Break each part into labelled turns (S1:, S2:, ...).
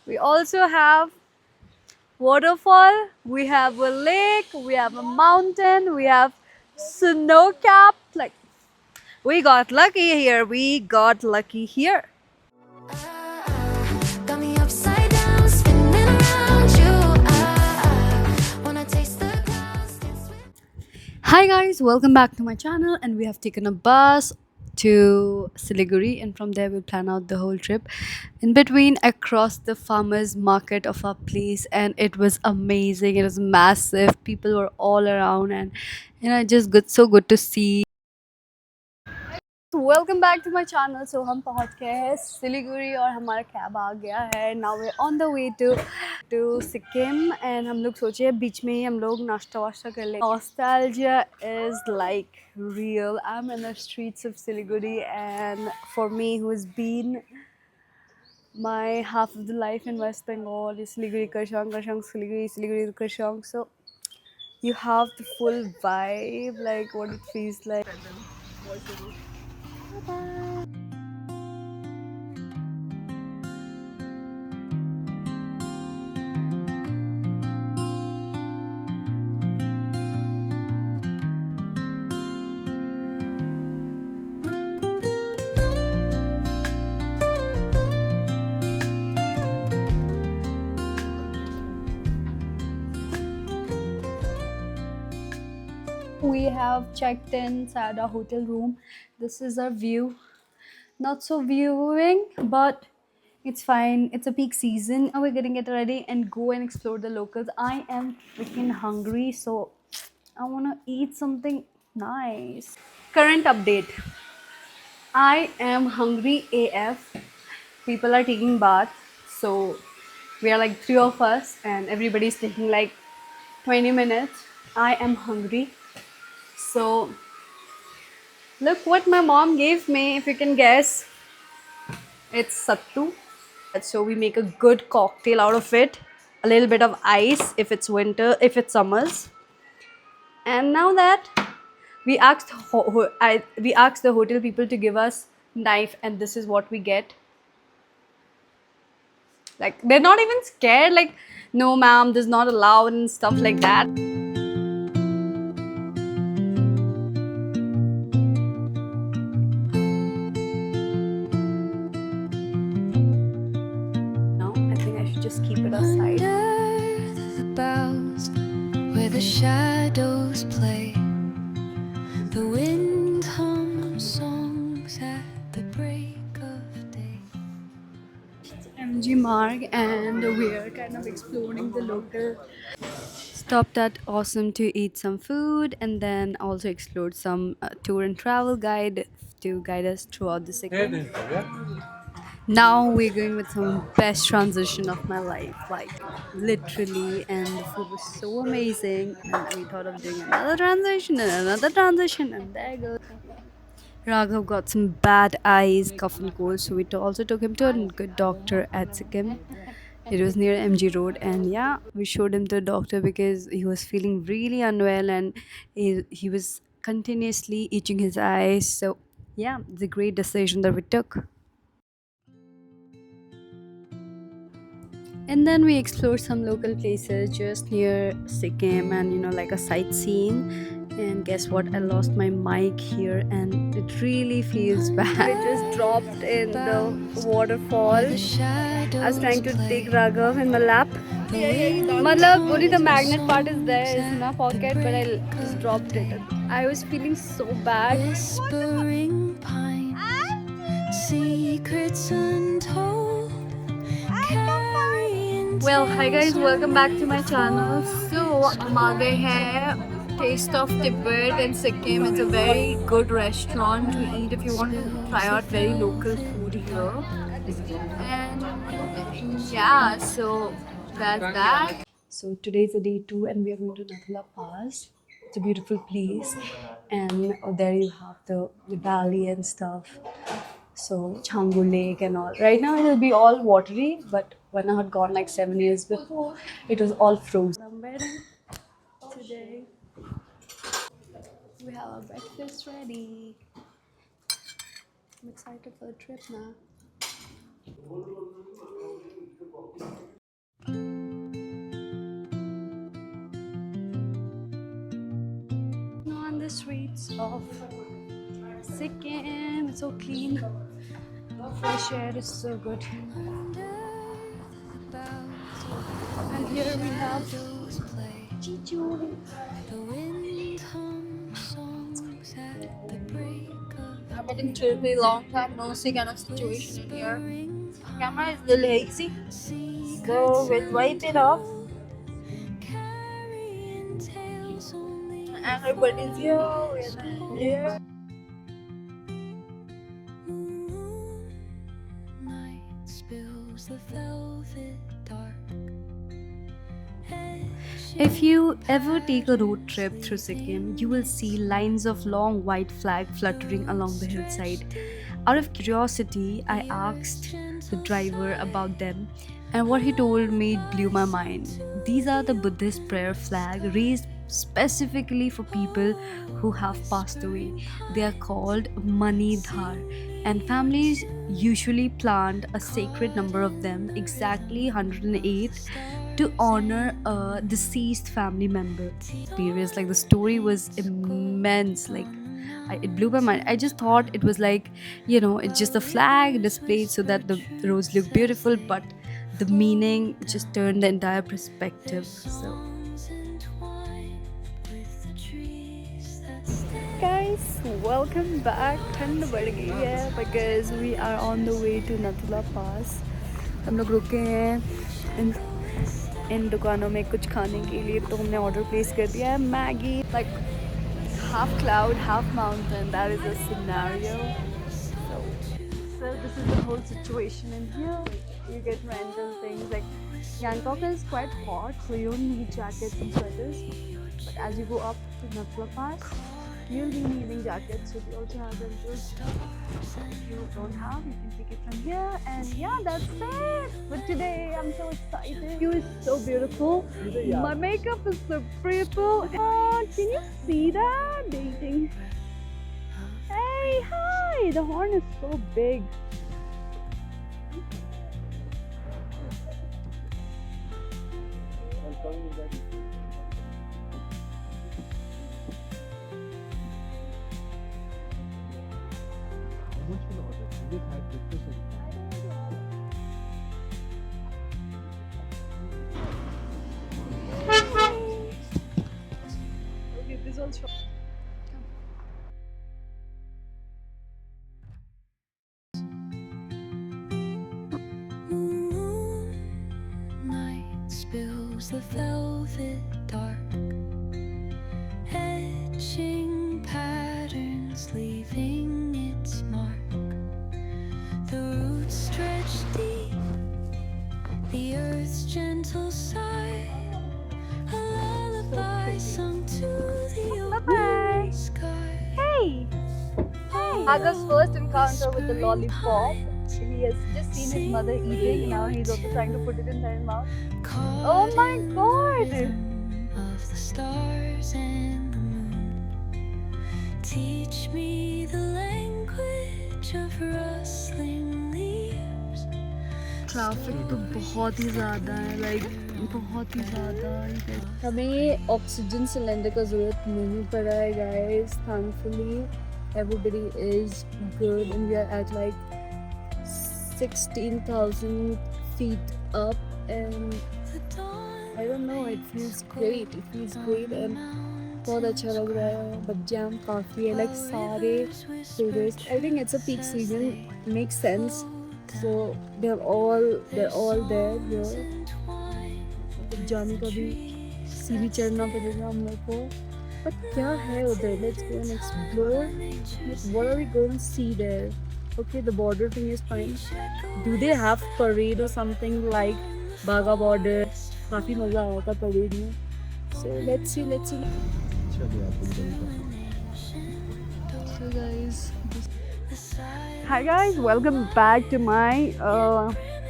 S1: We also have waterfall, we have a lake, we have a mountain, we have snow cap. Like, we got lucky here. We got lucky here.
S2: Got me upside down, spinning around you. Wanna taste the clouds, dance with.
S1: Hi guys, welcome back to my channel, and we have taken a bus to Siliguri, and from there we'll plan out the whole trip. In between, I crossed the farmers market of our place, and it was amazing. It was massive. People were all around, and just good, so good to see. Welcome back to my channel. So हम पहुंच गए हैं सिलीगुड़ी और हमारा cab आ गया है. Now we're on the way to Sikkim, and हम लोग सोचे बीच में ही हम लोग नाश्ता वाश्ता कर ले. Nostalgia is like real. I am in the streets of Siliguri, and for me who has been my half of the life in West Bengal is Siliguri Karshang, Karshang Siliguri, Siliguri Karshang. So you have the full vibe, like what it feels like. We have checked inside our hotel room. This is our view. Not so viewing, but it's fine. It's a peak season. Now we're gonna get ready and go and explore the locals. I am freaking hungry, so I wanna eat something nice. Current update. I am hungry AF. People are taking bath, so we are like three of us, and everybody's taking like 20 minutes. I am hungry. So look what my mom gave me, if you can guess. It's sattu. So we make a good cocktail out of it. A little bit of ice if it's winter, if it's summers. And now that we asked we asked the hotel people to give us knife, and this is what we get. Like, they're not even scared, like, no ma'am, this is not allowed and stuff like that. Now I think I should just keep it aside.
S2: Under the boughs where the shadows play, the wind hums songs at the break of day.
S1: MG Marg, and we are kind of exploring the local. Stopped at Awesome to eat some food, and then also explored some tour and travel guide to guide us throughout the Sikkim. Now we're going with some best transition of my life, like literally, and the food was so amazing, and we thought of doing another transition and another transition, and there goes. Raghav got some bad eyes, cough and cold, so we also took him to a good doctor at Sikkim. It was near MG Road, and yeah, we showed him to the doctor because he was feeling really unwell, and he was continuously itching his eyes. So yeah, it's a great decision that we took. And then we explored some local places just near Sikkim, and like a sightseeing. And guess what? I lost my mic here, and it really feels bad. It just dropped in the waterfall. I was trying to take Raghav in my lap. Matlab, only the magnet part is there, is in my pocket, but I just dropped it. I was feeling so bad.
S2: Whispering pines, secrets untold, carrying
S1: Well, hi guys, welcome back to my channel. So, हम आ गए हैं Taste of Tibet in Sikkim. It's a very good restaurant to eat if you want to try out very local food here. And yeah, so that's that. So today's the day 2, and we are going to Nathula Pass. It's a beautiful place, and there you have the valley and stuff. So Changu Lake and all. Right now it will be all watery, but when I had gone like 7 years before, it was all frozen. I'm waiting today. We have our breakfast ready. I'm excited for the trip now. the streets of Sikkim. It's so clean. Fresh air is so good. And here we have Chichu.
S3: I'm getting terribly long time no see kind of situation in here. Camera is a little hazy, so we'll wipe it off. Everybody's here. We're here.
S1: If you ever take a road trip through Sikkim, you will see lines of long white flag fluttering along the hillside. Out of curiosity, I asked the driver about them, and what he told me blew my mind. These are the Buddhist prayer flag raised specifically for people who have passed away. They are called Mani Dhar, and families usually plant a sacred number of them, exactly 108, to honor a deceased family member. Experience, like, the story was immense. Like, it blew my mind. I just thought it was like, it's just a flag displayed so that the roads look beautiful, but the meaning just turned the entire perspective. So, guys, welcome back. ठंड बढ़ गई है because we are on the way to Nathula Pass. हम लोग रुके हैं इन दुकानों में कुछ खाने के लिए, तो हमने ऑर्डर प्लेस कर दिया है Maggi. Like half cloud, half mountain. That is the scenario. So this is the whole situation in here. You get random things. Like, Bangkok is quite hot, so you don't need jackets and sweaters. But as you go up to Nathula Pass, you'll be needing jackets. So we also have them too. If you don't have, you can pick it from here. And yeah, that's it. But today I'm so excited. View is so beautiful. My makeup is so beautiful. Oh, can you see that? Dating. Hey, hi! The horn is so big. Okay, this one's from.
S2: Moonlight spills the velvet dark, etching patterns, leaving its mark. The roots stretch deep, the earth's gentle sigh, a lullaby sung to the open sky.
S1: Hey! Aga's first encounter with the lollipop. He has just seen his mother eating. Now he's also trying to put it inside his mouth. Oh my god!
S2: Of the stars and the moon, teach me the language of rustling leaves.
S1: Traffic तो बहुत ही ज़्यादा है, like बहुत ही ज़्यादा. हमें oxygen cylinder का ज़रूरत नहीं पड़ा है guys. Thankfully everybody is good and we are at like 16,000 feet up, and I don't know, it feels great. And बहुत अच्छा लग रहा है. बट जैम काफ़ी है, लाइक सारे tourist. I think it's a peak season, makes sense. So they're all there here. जाने का भी सीढ़ी चढ़ना पड़ेगा हम लोग को. But क्या है उधर? Let's go and explore. What are we going to see there? Okay, the border thing is fine. Do they have parade or something like Baga border? काफी मजा आया था parade में. So let's see. So guys, hi guys, welcome back to my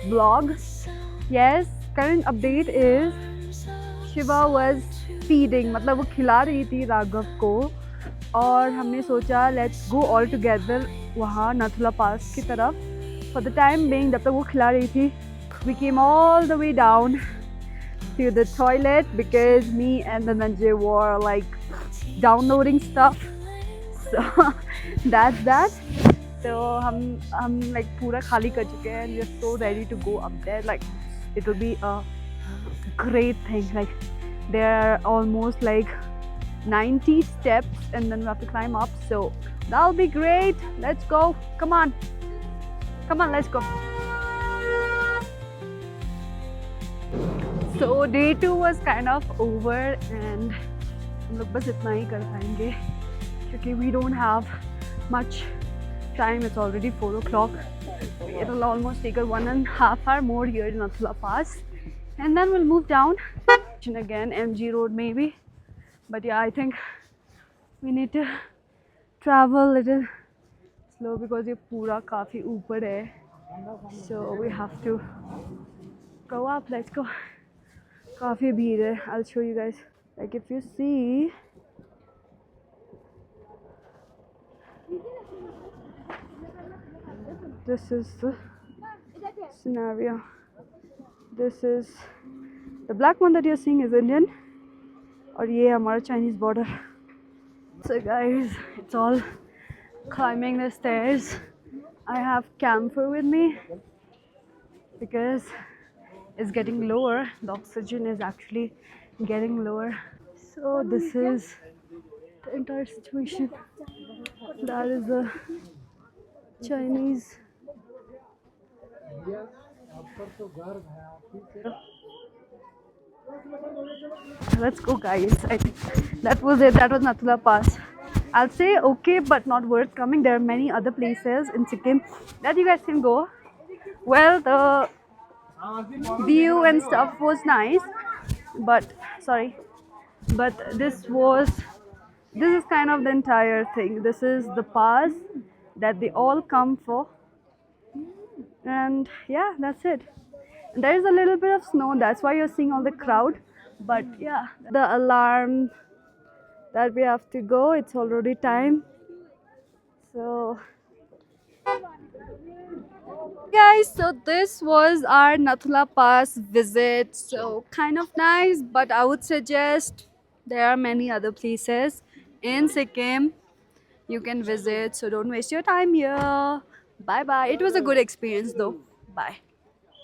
S1: vlog. Yes, current update is Shiva was feeding, मतलब वो खिला रही थी राघव को, और हमने सोचा let's go all together वहाँ नाथुला पास की तरफ. For the time being, जब तक वो खिला रही थी, we came all the way down to the toilet because me and the Nanjay were like downloading stuff. So that's that. So हम like पूरा खाली कर चुके हैं and we're so ready to go up there. Like it will be a great thing. Like there are almost like 90 steps and then we have to climb up. So that'll be great. Let's go. Come on, let's go. So day 2 was kind of over and हम लोग बस इतना ही कर पाएंगे क्योंकि we don't have much time. It's already 4 o'clock. It'll almost take us 1.5 hours more here in Nathula Pass and then we'll move down again, MG Road maybe. But yeah, I think we need to travel a little slow because ये पूरा काफ़ी ऊपर है. So we have to go up. Let's go. काफ़ी भीड़ है. I'll show you guys. Like if you see, this is the scenario. This is the black one that you're seeing is Indian, और ये हमारा Chinese border. So guys, it's all climbing the stairs. I have camphor with me because it's getting lower. The oxygen is actually getting lower. So this is the entire situation. That is the Chinese. Let's go guys. I think that was it. That was Nathula Pass. I'll say okay but not worth coming. There are many other places in Sikkim that you guys can go. Well, the view and stuff was nice, but this is kind of the entire thing. This is the pass that they all come for, and yeah, that's it. There is a little bit of snow, that's why you're seeing all the crowd. But yeah, the alarm that we have to go, it's already time. So guys, so this was our Nathula Pass visit. So kind of nice, but I would suggest there are many other places in Sikkim you can visit, so don't waste your time here. Bye bye. It was a good experience though. Bye.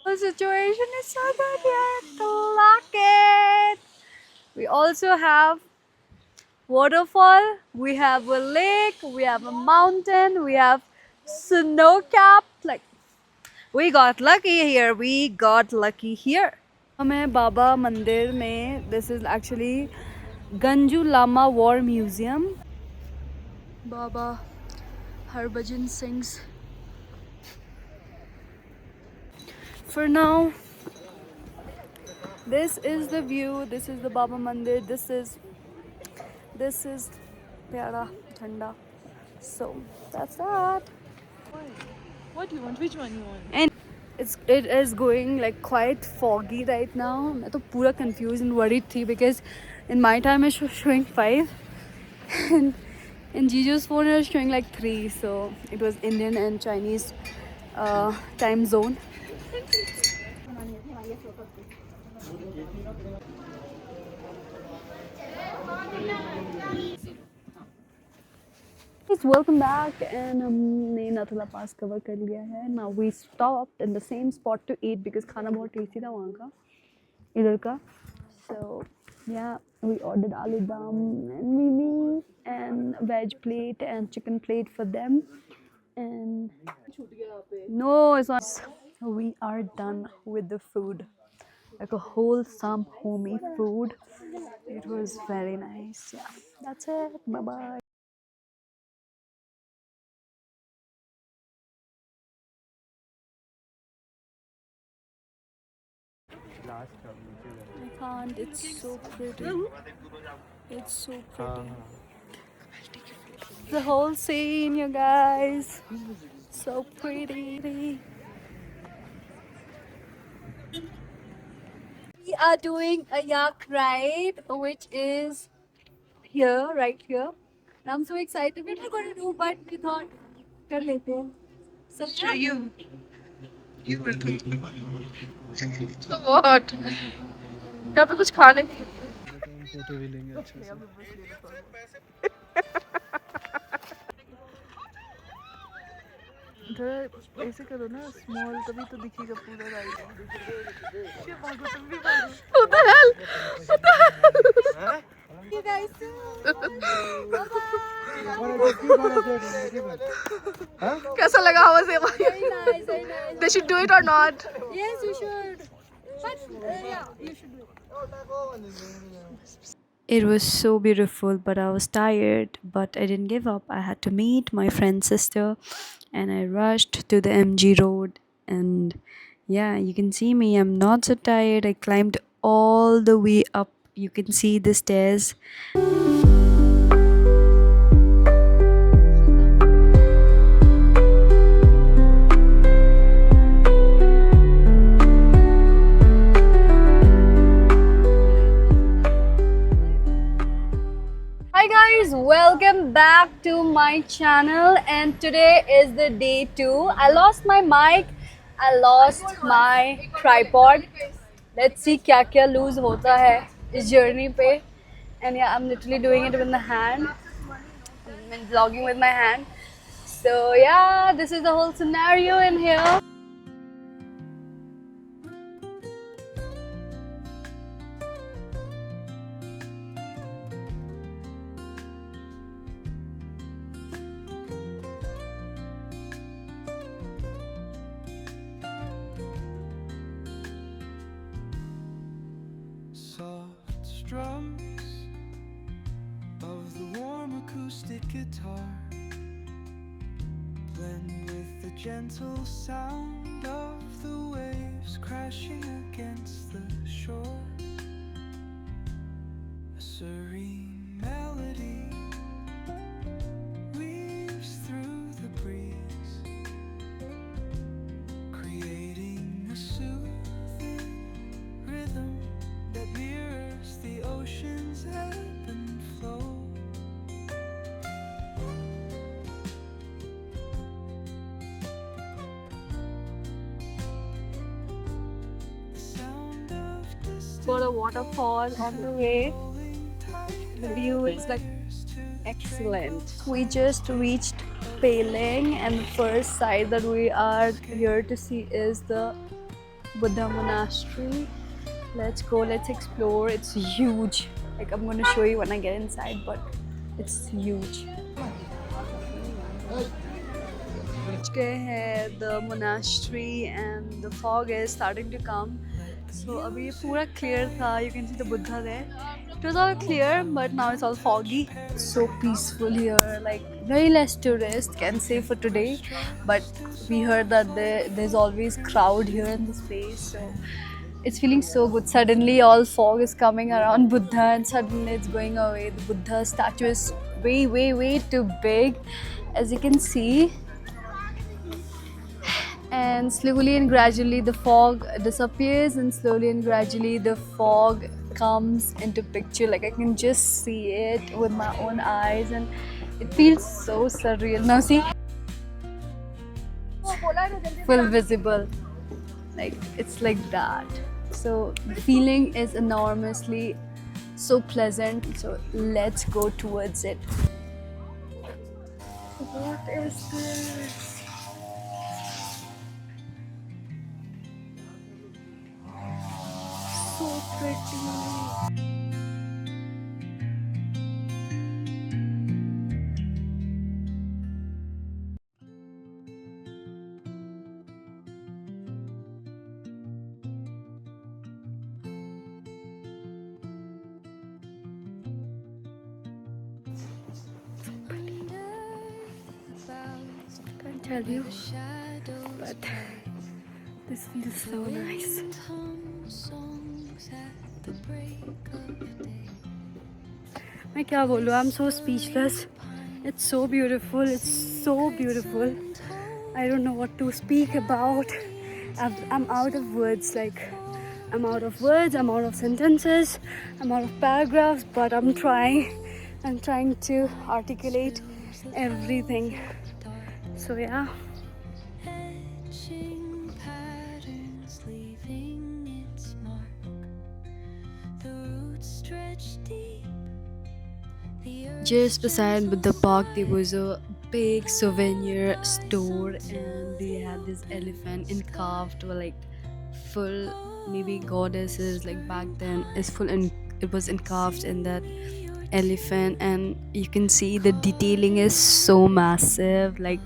S1: The situation is so good here. Clock it. We also have waterfall, we have a lake, we have a mountain, we have snow cap. Like we got lucky here. We got lucky here. हमें बाबा मंदिर में, this is actually Ganju Lama War Museum. Baba Harbhajan Singh's. For now, this is the view. This is the Baba Mandir. This is Pyara Jhanda. So that's that.
S3: What do you want? Which one you want?
S1: And it is going like quite foggy right now. मैं तो पूरा confused and worried थी because in my time it was showing 5 and in Jiju's phone it was showing like 3. So it was Indian and Chinese time zone. Welcome back, and हमने Nathula Pass cover कर लिया है. Now we stopped in the same spot to eat because खाना बहुत tasty था वहाँ का, इधर का. So yeah, we ordered aloo dum and mimi and veg plate and chicken plate for them. And no, it's not. We are done with the food. Like a wholesome homey food. It was very nice. Yeah, that's it. Bye bye. I can't. It's so pretty. It's so pretty. The whole scene, you guys. So pretty. We are doing a yak ride, which is here, right here. And I'm so excited. We were going to do, but we thought, kar lete hain. So yeah.
S3: You will do. So what? यहाँ पे कुछ खाने की
S4: photo भी लेंगे अच्छे से।
S5: थोड़ा ऐसे करो ना स्मॉल, तभी तो दिखेगा पूरा राइड। ये भागो, तुम भी भागो। What the hell? What the hell?
S3: You guys
S5: कैसा लगा? How was it?
S3: very nice, very nice.
S5: They should do it or not?
S3: Yes, you should. But yeah, you should do it.
S1: It was so beautiful, but I was tired. But I didn't give up. I had to meet my friend's sister, and I rushed to the MG road. And yeah, you can see me. I'm not so tired. I climbed all the way up. You can see the stairs. Hi guys, welcome back to my channel, and today is the day 2. I lost my mic, I lost my tripod. Let's see क्या क्या lose होता है इस journey पे. And yeah, I'm literally doing it with my hand. I'm vlogging with my hand. So yeah, this is the whole scenario in here.
S6: Soft strums of the warm acoustic guitar blend with the gentle sound of the waves crashing against the shore. A serene melody weaves through the breeze, creating a soothing rhythm that mirrors the ocean's ebb and flow. The sound of distant
S1: Got a waterfall on the way.
S6: rolling tide
S1: The view is like
S6: appears to
S1: excellent. We just reached Peling, and the first site that we are here to see is the Buddha Monastery. Let's go, let's explore. It's huge. Like, I'm gonna show you when I get inside, but it's huge. Reach गए हैं the monastery, and the fog is starting to come. So अभी ये पूरा clear था. You can see the Buddha there. It was all clear, but now it's all foggy. So peaceful here. Like, very less tourists can say for today, but we heard that there's always crowd here in this place. So it's feeling so good. Suddenly all fog is coming around Buddha, and suddenly it's going away. The Buddha statue is way, way, way too big, as you can see. And slowly and gradually the fog disappears, and slowly and gradually the fog comes into picture. Like, I can just see it with my own eyes, and it feels so surreal. Now see, full visible. Like, it's like that. So the feeling is enormously so pleasant. So let's go towards it. What is this? So pretty. Can't tell you, but this feels so nice.
S2: songs at the break of day.
S1: मैं क्या बोलूँ? I'm so speechless. It's so beautiful. It's so beautiful. I don't know what to speak about. I'm out of words. Like, I'm out of words. I'm out of sentences. I'm out of paragraphs. But I'm trying. I'm trying to articulate everything. So yeah.
S2: Etching patterns leaving its mark. The roots stretch
S1: Just beside the park, there was a big souvenir store, and they had this elephant carved, were like full, maybe goddesses like back then is full, and it was carved in that elephant, and you can see the detailing is so massive, like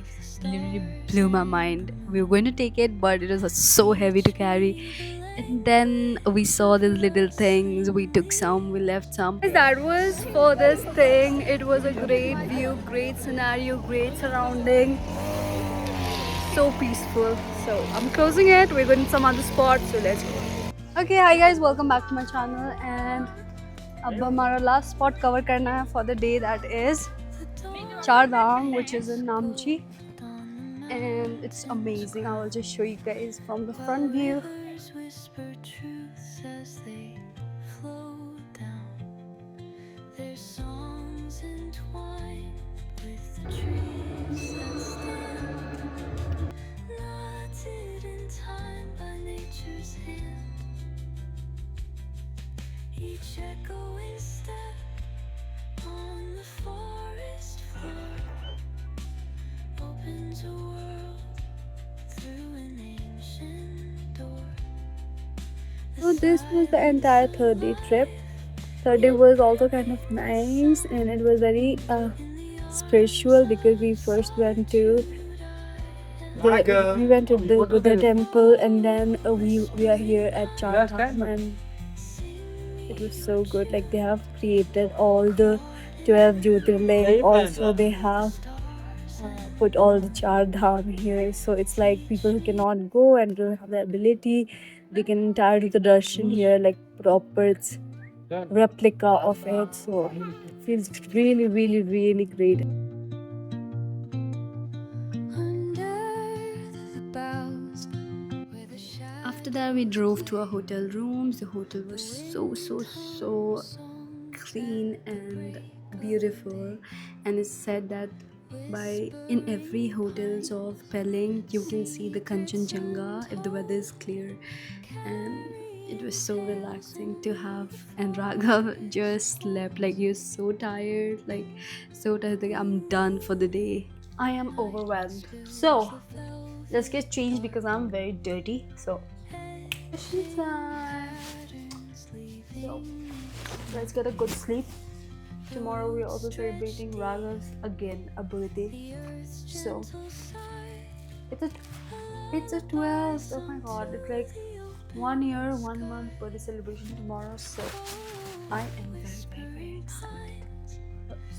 S1: literally blew my mind. We were going to take it, but it was so heavy to carry. And then we saw these little things. We took some, we left some. That was for this thing. It was a great view, great scenario, great surrounding. So peaceful. So I'm closing it. We're going to some other spot. So let's go. Okay, hi guys, welcome back to my channel. And अब हमारा last spot cover करना है for the day, that is Char Dham, which is in Namchi. And it's amazing. I will just show you guys from the front view.
S2: Whisper truths as they flow down. Their songs entwined with the trees that stand, knotted in time by nature's hand. Each echoing step on the forest floor opens a world through an ancient door.
S1: So this was the entire third day trip. Third day was also kind of nice, and it was very spiritual because we first went to the Buddha temple, and then we are here at Char Dham, and it was so good. Like they have created all the 12 Jyotirling. Also they have put all the Char Dham here, so it's like people who cannot go and don't have the ability, they can entirely do the darshan here, like proper, it's replica of it, so it feels really, really, really great. After that, we drove to our hotel rooms. The hotel was so clean and beautiful, and it's said that in every hotels of Pelling you can see the Kanchenjunga if the weather is clear, and it was so relaxing to have. And Raghav just slept, like he was so tired, like I'm done for the day. I am overwhelmed. So let's get changed because I'm very dirty. So let's get a good sleep. Tomorrow we're also celebrating Raghav's again a birthday. So it's a 12th. Oh my god, it's like 1 year, 1 month birthday celebration tomorrow. So I am very excited.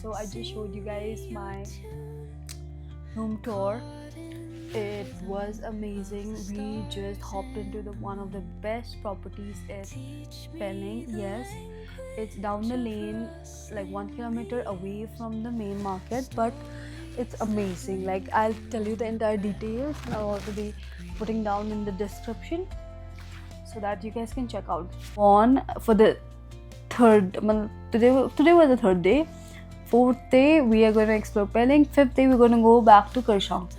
S1: So I just showed you guys my room tour. It was amazing. We just hopped into one of the best properties at Pelling. Yes, it's down the lane, like 1 kilometer away from the main market, but it's amazing. Like I'll tell you the entire details, and I'll also be putting down in the description so that you guys can check out. On for the third, today was the third day. Fourth day we are going to explore Pelling. Fifth day we're going to go back to Kershong.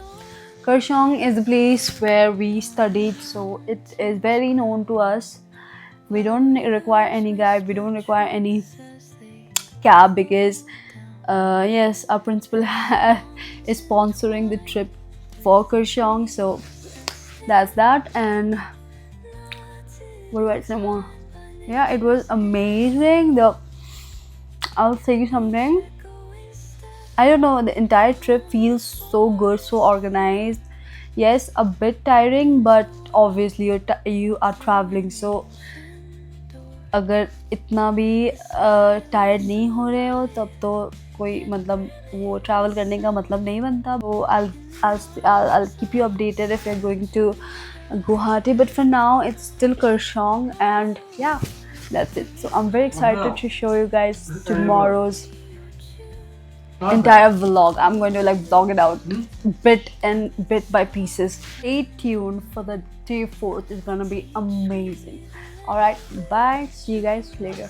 S1: Kershong is the place where we studied, so it is very known to us. We don't require any guide, we don't require any cab because yes, our principal is sponsoring the trip for Kershong. So that's that. And what do I say more? Yeah, it was amazing. I'll tell you something, I don't know, the entire trip feels so good, so organized. Yes, a bit tiring, but obviously you are traveling, so अगर इतना भी tired नहीं हो रहे हो तब तो कोई मतलब वो ट्रैवल करने का मतलब नहीं बनता. So I'll keep you updated if you're going to Guwahati, but for now it's still Kershong, and yeah, that's it. So I'm very excited to show you guys tomorrow's entire vlog. I'm going to like vlog it out bit by pieces. Stay tuned for the day 4th. It's gonna be amazing. Alright, bye. See you guys later.